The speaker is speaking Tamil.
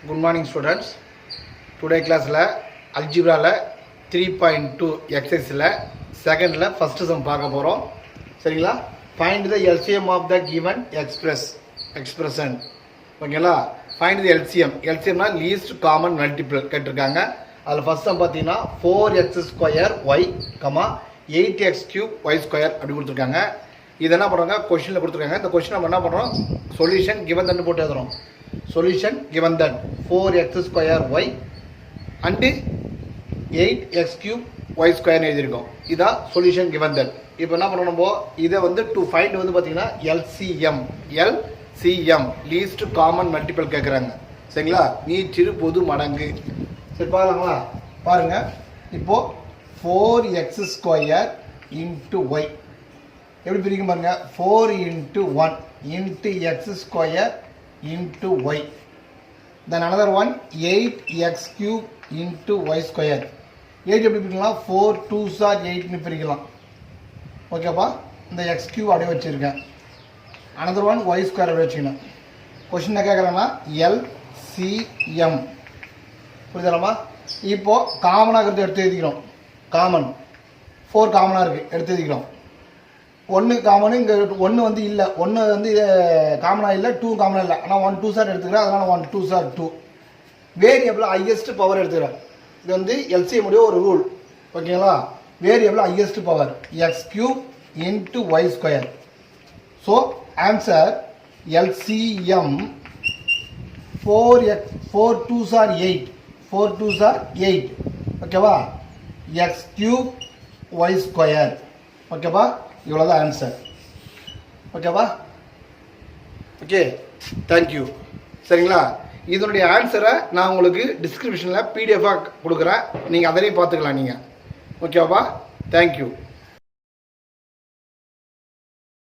Good morning students. Today class la algebra la 3.2 exercise la second la first sum பார்க்க போறோம். சரிங்களா? Find the LCM of the given expression. ஓகேங்களா? Find the LCM. LCM னா least common multiple கேட்டிருக்காங்க. அதுல first sum பாத்தீங்கன்னா 4x square y, 8x cube y square அப்படி கொடுத்திருக்காங்க. இது என்ன பண்றாங்க? क्वेश्चनல கொடுத்திருக்காங்க. இந்த क्वेश्चन நம்ம என்ன பண்றோம்? Solution given then போட்டு எழுதுறோம். Solution given that 4x square y and 8x cube y square எழுதிருக்கோம். இதான் solution given that. இப்போ என்ன பண்ணணும் நம்ம இதை வந்து to find வந்து பாத்தீங்கன்னா LCM least common multiple கேக்குறாங்க. சரிங்களா? மீச்சிறு பொது மடங்கு. சரி பாருங்களா? பாருங்க. இப்போ 4x square into y எப்படி பிரிக்கும் பாருங்க. 4 into 1 into x square into y. Then another one 8x cube into y square. 8 எப்படி பிரிக்கலாம்? 4 2s are 8 னு பிரிக்கலாம். ஓகேப்பா? இந்த x cube அப்படியே வச்சிருக்கேன். another one y square அப்படியே வச்சுக்கணும். क्वेश्चन என்ன கேக்குறாங்கன்னா LCM. புரியுதாமா? இப்போ காமனா இருக்கிறத எடுத்து எழுதிக்கிறோம். காமன் 4 காமனா இருக்கு எடுத்து எழுதிக்கிறோம். 1 காமன் இங்க 1 வந்து இல்ல 1 வந்து காமனா இல்ல 2 காமனா இல்ல ஆனா 1 2 சார் எடுத்துக்கிறேன் அதனால 1 2 சார் 2 வேரியபிள் ஹையஸ்ட் பவர் எடுத்துக்கிறேன் இது வந்து LCM உடைய ஒரு ரூல் ஓகேங்களா variable highest power x³ into y square so answer LCM 4 2s are 8 4 2s are 8 ஓகேவா x³ y square ஓகேவா இவ்வளவுதான் ஆன்சர் ஓகேவா ஓகே தேங்க்யூ சரிங்களா இதனுடைய ஆன்சரை நான் உங்களுக்கு டிஸ்கிரிப்ஷனில் PDF கொடுக்குறேன் நீங்கள் அதனையும் பார்த்துக்கலாம் நீங்கள் ஓகேவா தேங்க்யூ